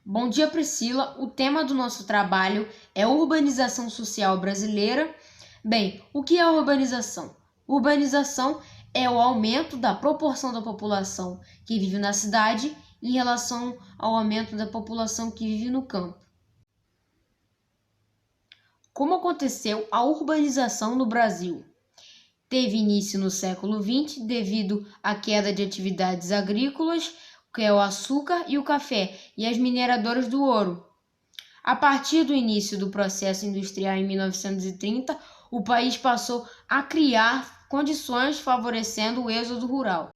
Bom dia, Priscila. O tema do nosso trabalho é urbanização social brasileira. Bem, o que é urbanização? Urbanização é o aumento da proporção da população que vive na cidade em relação ao aumento da população que vive no campo. Como aconteceu a urbanização no Brasil? Teve início no século XX devido à queda de atividades agrícolas, que é o açúcar e o café, e as mineradoras do ouro. A partir do início do processo industrial em 1930, o país passou a criar condições favorecendo o êxodo rural.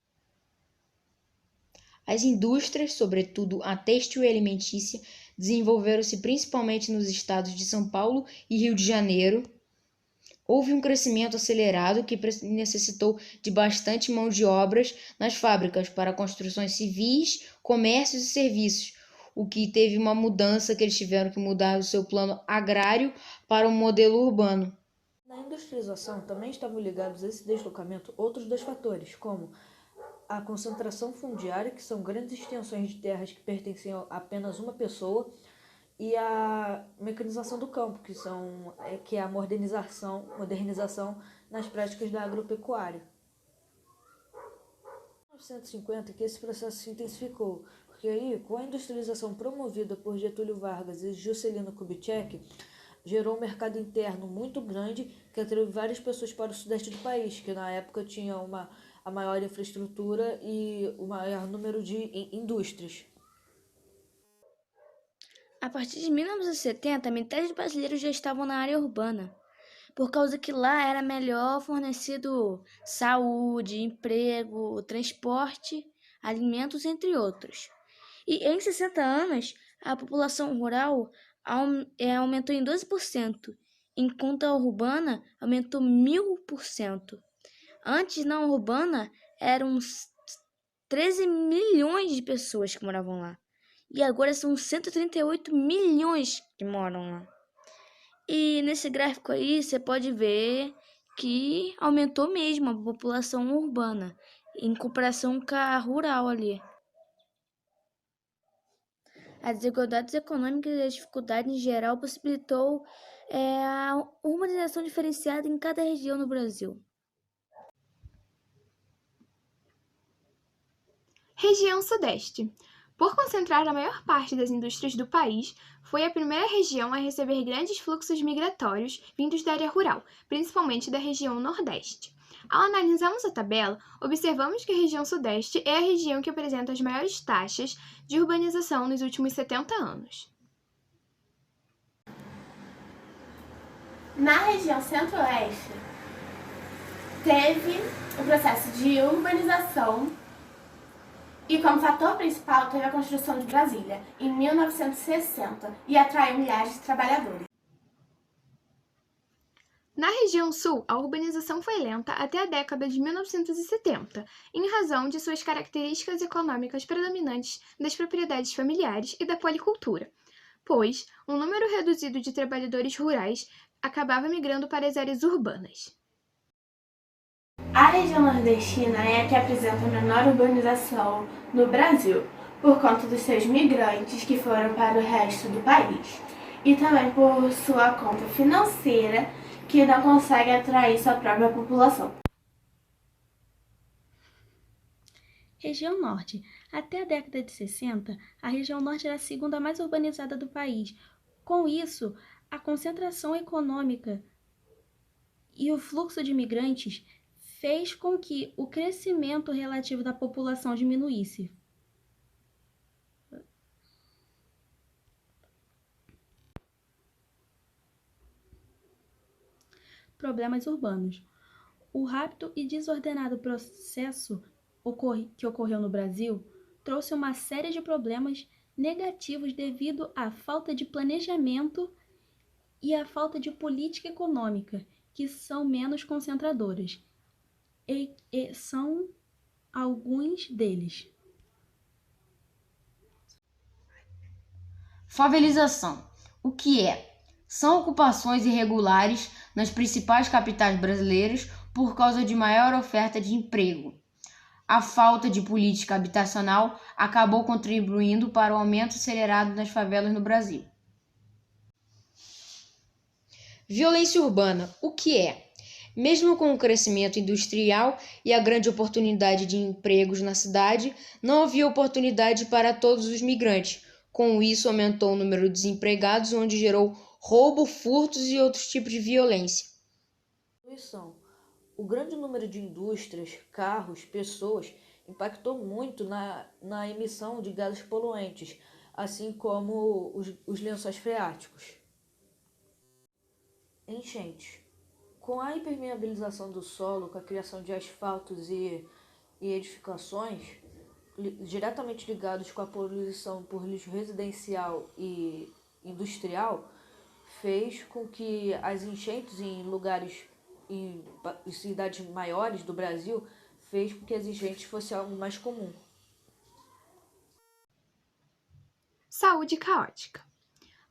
As indústrias, sobretudo a têxtil e alimentícia, desenvolveram-se principalmente nos estados de São Paulo e Rio de Janeiro. Houve um crescimento acelerado que necessitou de bastante mão de obras nas fábricas para construções civis, comércios e serviços, o que teve uma mudança que eles tiveram que mudar o seu plano agrário para um modelo urbano. Na industrialização também estavam ligados a esse deslocamento outros dois fatores, como a concentração fundiária, que são grandes extensões de terras que pertencem a apenas uma pessoa, e a mecanização do campo, que é a modernização nas práticas da agropecuária. Em 1950 que esse processo se intensificou, porque aí, com a industrialização promovida por Getúlio Vargas e Juscelino Kubitschek, gerou um mercado interno muito grande que atraiu várias pessoas para o sudeste do país, que na época tinha a maior infraestrutura e o maior número de indústrias. A partir de 1970, metade dos brasileiros já estavam na área urbana, por causa que lá era melhor fornecido saúde, emprego, transporte, alimentos, entre outros. E em 60 anos, a população rural aumentou em 12%, enquanto a urbana aumentou 1000%. Antes, na urbana, eram 13 milhões de pessoas que moravam lá. E agora são 138 milhões que moram lá. E nesse gráfico aí você pode ver que aumentou mesmo a população urbana em comparação com a rural ali. As desigualdades econômicas e as dificuldades em geral possibilitou a urbanização diferenciada em cada região no Brasil. Região Sudeste. Por concentrar a maior parte das indústrias do país, foi a primeira região a receber grandes fluxos migratórios vindos da área rural, principalmente da região Nordeste. Ao analisarmos a tabela, observamos que a região Sudeste é a região que apresenta as maiores taxas de urbanização nos últimos 70 anos. Na região Centro-Oeste, teve o processo de urbanização e como fator principal teve a construção de Brasília, em 1960, e atraiu milhares de trabalhadores. Na região sul, a urbanização foi lenta até a década de 1970, em razão de suas características econômicas predominantes das propriedades familiares e da policultura, pois um número reduzido de trabalhadores rurais acabava migrando para as áreas urbanas. A região nordestina é a que apresenta a menor urbanização no Brasil, por conta dos seus migrantes que foram para o resto do país, e também por sua conta financeira, que não consegue atrair sua própria população. Região Norte. Até a década de 60, a região Norte era a segunda mais urbanizada do país. Com isso, a concentração econômica e o fluxo de imigrantes fez com que o crescimento relativo da população diminuísse. Problemas urbanos. O rápido e desordenado processo que ocorreu no Brasil trouxe uma série de problemas negativos devido à falta de planejamento e à falta de política econômica, que são menos concentradoras. E são alguns deles. Favelização. O que é? São ocupações irregulares nas principais capitais brasileiras por causa de maior oferta de emprego. A falta de política habitacional acabou contribuindo para o aumento acelerado das favelas no Brasil. Violência urbana, o que é? Mesmo com o crescimento industrial e a grande oportunidade de empregos na cidade, não havia oportunidade para todos os migrantes. Com isso, aumentou o número de desempregados, onde gerou roubo, furtos e outros tipos de violência. Poluição. O grande número de indústrias, carros, pessoas impactou muito na emissão de gases poluentes, assim como os lençóis freáticos. Enchentes. Com a impermeabilização do solo, com a criação de asfaltos e edificações, diretamente ligados com a poluição por lixo residencial e industrial, fez com que as enchentes em lugares, em cidades maiores do Brasil, fez com que as enchentes fossem algo mais comum. Saúde caótica.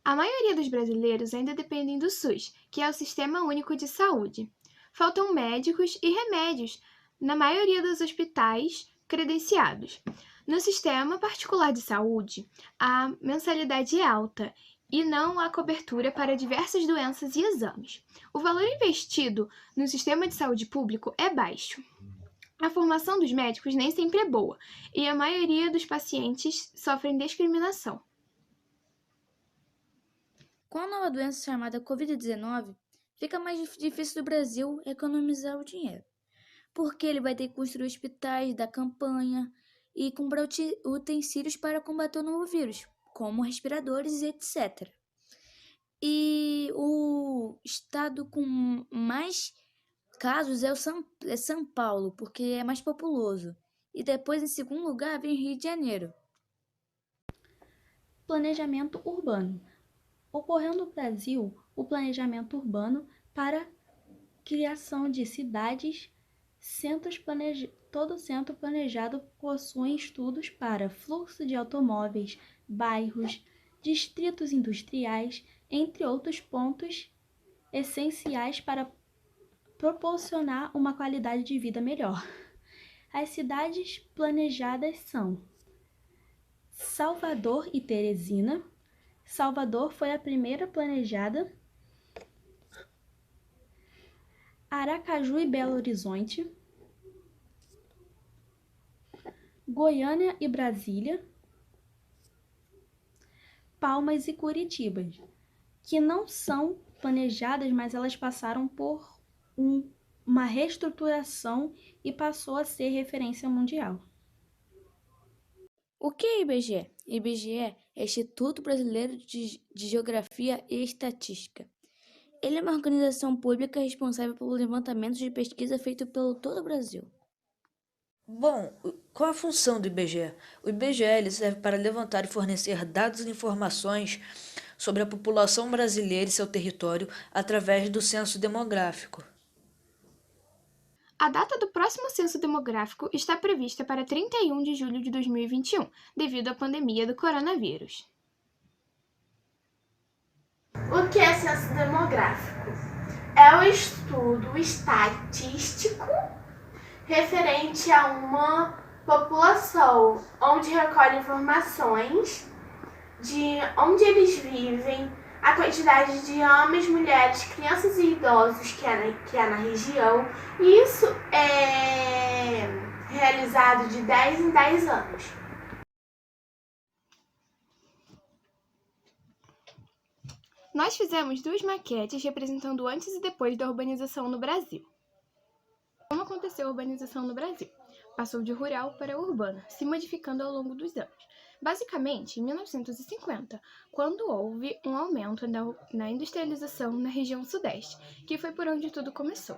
A maioria dos brasileiros ainda dependem do SUS, que é o Sistema Único de Saúde. Faltam médicos e remédios na maioria dos hospitais credenciados. No sistema particular de saúde, a mensalidade é alta e não há cobertura para diversas doenças e exames. O valor investido no sistema de saúde público é baixo. A formação dos médicos nem sempre é boa e a maioria dos pacientes sofrem discriminação. Com a nova doença chamada Covid-19, fica mais difícil do Brasil economizar o dinheiro, porque ele vai ter que construir hospitais, dar campanha e comprar utensílios para combater o novo vírus, como respiradores e etc. E o estado com mais casos é São Paulo, porque é mais populoso. E depois, em segundo lugar, vem o Rio de Janeiro. Planejamento urbano. Ocorreu no Brasil o planejamento urbano para criação de cidades, todo centro planejado possui estudos para fluxo de automóveis, bairros, distritos industriais, entre outros pontos essenciais para proporcionar uma qualidade de vida melhor. As cidades planejadas são Salvador e Teresina. Salvador foi a primeira planejada. Aracaju e Belo Horizonte. Goiânia e Brasília. Palmas e Curitiba, que não são planejadas, mas elas passaram por uma reestruturação e passou a ser referência mundial. O que é IBGE? IBGE é Instituto Brasileiro de Geografia e Estatística. Ele é uma organização pública responsável pelo levantamento de pesquisa feito pelo todo o Brasil. Bom, qual a função do IBGE? O IBGE ele serve para levantar e fornecer dados e informações sobre a população brasileira e seu território através do censo demográfico. A data do próximo censo demográfico está prevista para 31 de julho de 2021, devido à pandemia do coronavírus. O que é censo demográfico? É o estudo estatístico referente a uma população, onde recolhe informações de onde eles vivem, a quantidade de homens, mulheres, crianças e idosos que é na região. E isso é realizado de 10 em 10 anos. Nós fizemos 2 maquetes representando antes e depois da urbanização no Brasil. Como aconteceu a urbanização no Brasil? Passou de rural para urbana, se modificando ao longo dos anos. Basicamente, em 1950, quando houve um aumento na industrialização na região sudeste, que foi por onde tudo começou.